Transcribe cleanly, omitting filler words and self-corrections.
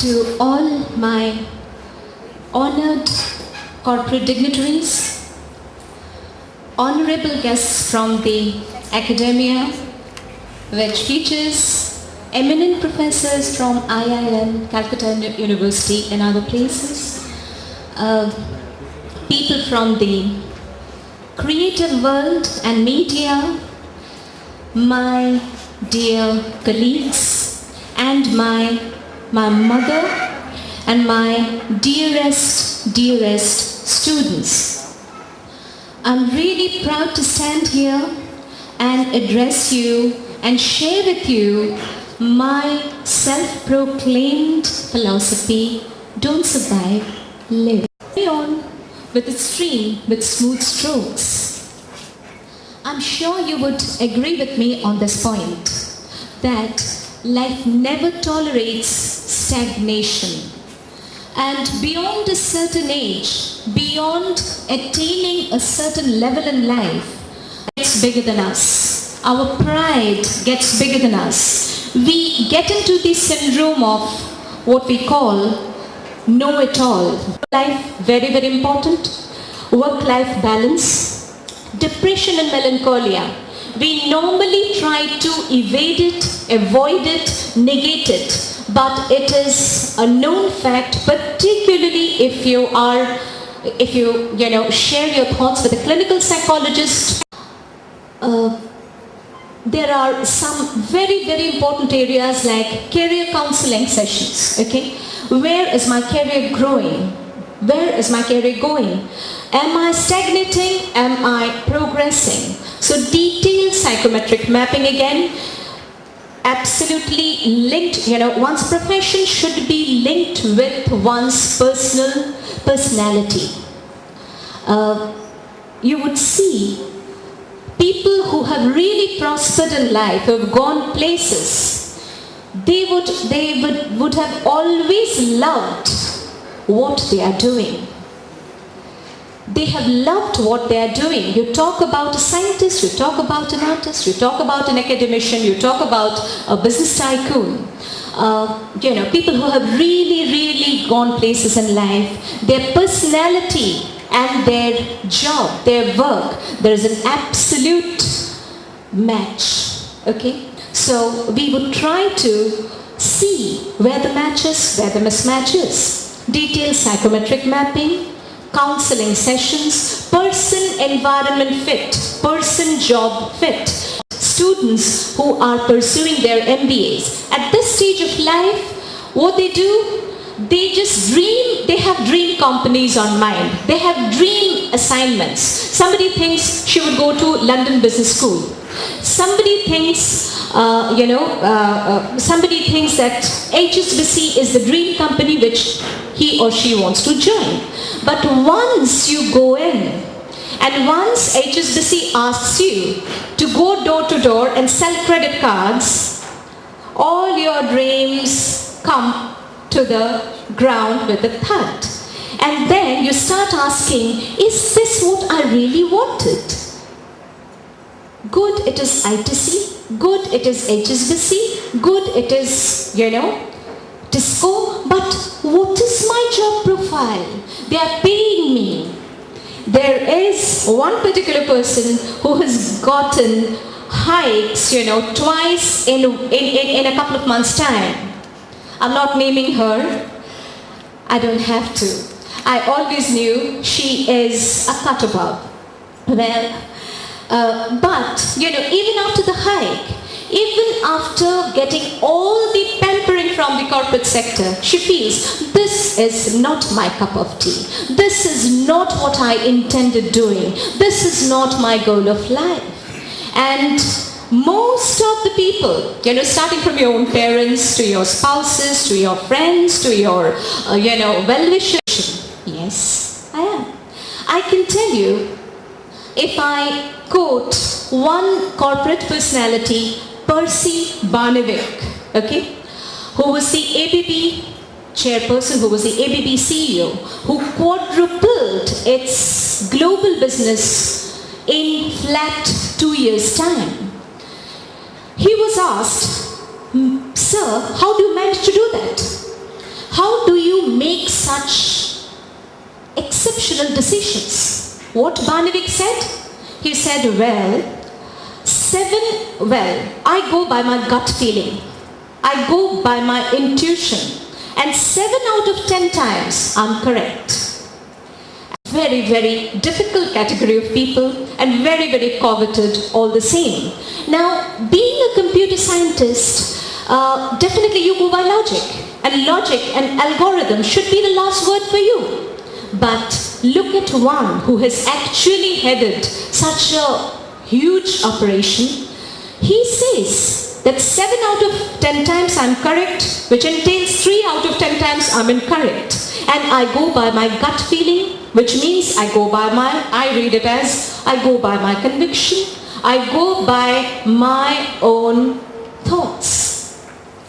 to all my honored corporate dignitaries, honorable guests from the academia, which teachers, eminent professors from IIM, Calcutta University and other places, people from the creative world and media, my dear colleagues, and my mother, and my dearest students. I'm really proud to stand here and address you and share with you my self-proclaimed philosophy: don't survive, live. Carry on with its stream with smooth strokes. I'm sure you would agree with me on this point, that life never tolerates stagnation. And beyond a certain age, beyond attaining a certain level in life, it's bigger than us. Our pride gets bigger than us. We get into the syndrome of what we call know-it-all. Life, very, very important. Work-life balance. Depression and melancholia. We normally try to evade it, avoid it, negate it. But it is a known fact, particularly if you share your thoughts with a clinical psychologist. There are some very, very important areas like career counseling sessions. Okay, where is my career growing? Where is my career going? Am I stagnating? Am I progressing? So detailed psychometric mapping again. Absolutely linked, one's profession should be linked with one's personality. You would see people who have really prospered in life, who have gone places, they would have always loved what they are doing. They have loved what they are doing. You talk about a scientist, you talk about an artist, you talk about an academician, you talk about a business tycoon. People who have really, really gone places in life, their personality and their job, their work, there is an absolute match. Okay? So we would try to see where the match is, where the mismatch is. Detailed psychometric mapping, counseling sessions, person-environment fit, person-job fit. Students who are pursuing their MBAs. At this stage of life, what they do, they just dream, they have dream companies on mind. They have dream assignments. Somebody thinks she would go to London Business School. Somebody thinks, somebody thinks that HSBC is the dream company which he or she wants to join. But once you go in, and once HSBC asks you to go door to door and sell credit cards, all your dreams come to the ground with a thud. And then you start asking, is this what I really wanted? Good, it is ITC. Good, it is HSBC. Good, it is, Tisco. But what is my job profile? They are paying me. There is one particular person who has gotten hikes, twice in a couple of months' time. I'm not naming her. I don't have to. I always knew she is a cut above. Well, but even after the hike, even after getting all the pampering from the corporate sector, she feels this is not my cup of tea. This is not what I intended doing. This is not my goal of life. And most of the people, starting from your own parents, to your spouses, to your friends, to your, well-wishers. Yes, I am. I can tell you, if I quote one corporate personality, Percy Barnevik, okay, who was the ABB chairperson, who was the ABB CEO, who quadrupled its global business in flat 2 years' time. He was asked, sir, how do you manage to do that? How make such exceptional decisions. What Barnabas said? He said, I go by my gut feeling. I go by my intuition. And 7 out of 10 times I'm correct. Very, very difficult category of people and very, very coveted all the same. Now, being a computer scientist, definitely you go by logic. And logic and algorithm should be the last word for you. But look at one who has actually headed such a huge operation. He says that 7 out of 10 times I'm correct, which entails 3 out of 10 times I'm incorrect. And I go by my gut feeling, which means I read it as, I go by my conviction. I go by my own thoughts.